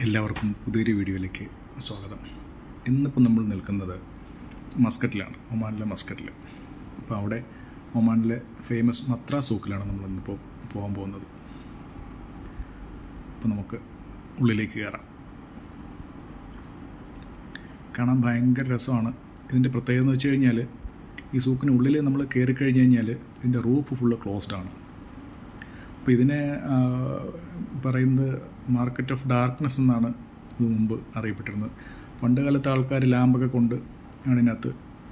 എല്ലാവർക്കും പുതിയൊരു വീഡിയോയിലേക്ക് സ്വാഗതം. ഇന്നിപ്പോൾ നമ്മൾ നിൽക്കുന്നത് മസ്കറ്റിലാണ്, ഒമാനിലെ മസ്കറ്റിൽ. അപ്പോൾ അവിടെ ഒമാനിലെ ഫേമസ് മത്ര സൂക്കിലാണ് നമ്മൾ ഇന്നിപ്പോൾ പോകാൻ പോകുന്നത്. അപ്പോൾ നമുക്ക് ഉള്ളിലേക്ക് കയറാം. കാണാൻ ഭയങ്കര രസമാണ്. ഇതിൻ്റെ പ്രത്യേകത എന്ന് വെച്ച് കഴിഞ്ഞാൽ, ഈ സൂക്കിന് ഉള്ളിൽ നമ്മൾ കയറി കഴിഞ്ഞ് കഴിഞ്ഞാൽ ഇതിൻ്റെ റൂഫ് ഫുള്ള് ക്ലോസ്ഡ് ആണ്. അപ്പോൾ ഇതിനെ പറയുന്നത് മാർക്കറ്റ് ഓഫ് ഡാർക്ക്നെസ് എന്നാണ് ഇത് മുമ്പ് അറിയപ്പെട്ടിരുന്നത്. പണ്ട് കാലത്ത് ആൾക്കാർ ലാമ്പൊക്കെ കൊണ്ട് ആണ് ഇതിനകത്ത്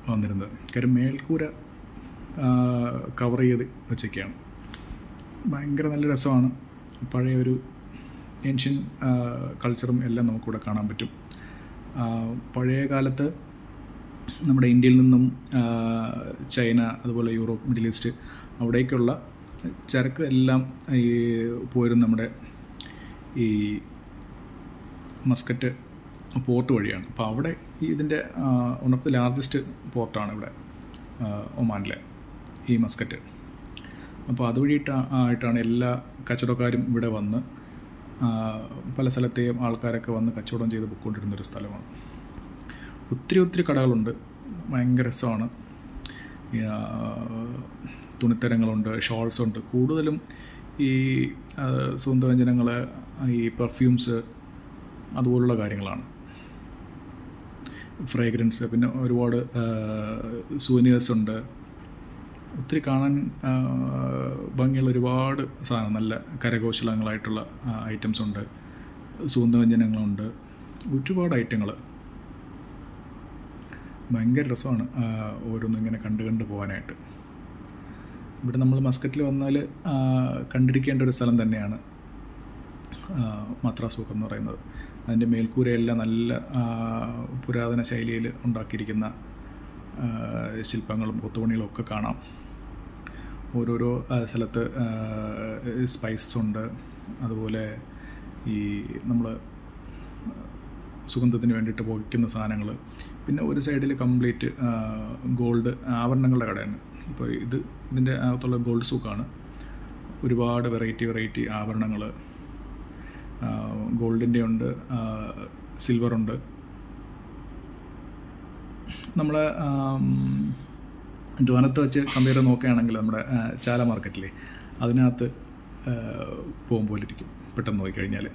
വന്നിരുന്നത്. കാര്യം മേൽക്കൂര കവർ ചെയ്ത് വെച്ചൊക്കെയാണ്. ഭയങ്കര നല്ല രസമാണ്. പഴയ ഒരു ഏൻഷ്യൻ കൾച്ചറും എല്ലാം നമുക്കിവിടെ കാണാൻ പറ്റും. പഴയ കാലത്ത് നമ്മുടെ ഇന്ത്യയിൽ നിന്നും ചൈന, അതുപോലെ യൂറോപ്പ്, മിഡിൽ ഈസ്റ്റ് അവിടേക്കുള്ള ചരക്ക് എല്ലാം ഈ പോരും നമ്മുടെ ഈ മസ്കറ്റ് പോർട്ട് വഴിയാണ്. അപ്പോൾ അവിടെ ഇതിൻ്റെ വൺ ഓഫ് ദി ലാർജസ്റ്റ് പോർട്ടാണ് ഇവിടെ ഒമാനിലെ ഈ മസ്കറ്റ്. അപ്പോൾ ആയിട്ടാണ് എല്ലാ കച്ചവടക്കാരും ഇവിടെ വന്ന് പല സ്ഥലത്തെയും ആൾക്കാരൊക്കെ വന്ന് കച്ചവടം ചെയ്ത് പൊയ്ക്കൊണ്ടിരുന്നൊരു സ്ഥലമാണ്. ഒത്തിരി കടകളുണ്ട്. ഭയങ്കര രസമാണ്. തുണിത്തരങ്ങളുണ്ട്, ഷോൾസുണ്ട്. കൂടുതലും ഈ സുഗന്ധവ്യഞ്ജനങ്ങൾ, ഈ പെർഫ്യൂംസ്, അതുപോലുള്ള കാര്യങ്ങളാണ്. ഫ്രേഗ്രൻസ്, പിന്നെ ഒരുപാട് സുവനിയേഴ്സ് ഉണ്ട്. ഒത്തിരി കാണാൻ ഭംഗിയുള്ള ഒരുപാട് സാധനം, നല്ല കരകൗശലങ്ങളായിട്ടുള്ള ഐറ്റംസ് ഉണ്ട്, സുഗന്ധവ്യഞ്ജനങ്ങളുണ്ട്, ഒരുപാട് ഐറ്റങ്ങൾ. ഭയങ്കര രസമാണ് ഓരോന്നും ഇങ്ങനെ കണ്ട് പോകാനായിട്ട്. ഇവിടെ നമ്മൾ മസ്കറ്റിൽ വന്നാൽ കണ്ടിരിക്കേണ്ട ഒരു സ്ഥലം തന്നെയാണ് മത്ര സൂക്ക് എന്ന് പറയുന്നത്. അതിൻ്റെ മേൽക്കൂരയെല്ലാം നല്ല പുരാതന ശൈലിയിൽ ഉണ്ടാക്കിയിരിക്കുന്ന ശില്പങ്ങളും കൊത്തുപണികളും ഒക്കെ കാണാം. ഓരോരോ സ്ഥലത്ത് സ്പൈസസ് ഉണ്ട്. അതുപോലെ ഈ നമ്മൾ സുഗന്ധത്തിന് വേണ്ടിയിട്ട് പുകയ്ക്കുന്ന സാധനങ്ങൾ. പിന്നെ ഒരു സൈഡിൽ കംപ്ലീറ്റ് ഗോൾഡ് ആഭരണങ്ങളുടെ കടയാണ്. ഇപ്പോൾ ഇതിൻ്റെ അകത്തുള്ള ഗോൾഡ് സൂക്കാണ്. ഒരുപാട് വെറൈറ്റി ആഭരണങ്ങൾ, ഗോൾഡിൻ്റെ ഉണ്ട്, സിൽവറുണ്ട്. നമ്മളെ ട്രിവാൻഡ്രത്ത് വെച്ച് കമ്പയർ ചെയ്ത് നോക്കുകയാണെങ്കിൽ നമ്മുടെ ചാല മാർക്കറ്റിലെ അതിനകത്ത് പോകുമ്പോലിരിക്കും പെട്ടെന്ന് നോക്കിക്കഴിഞ്ഞാൽ.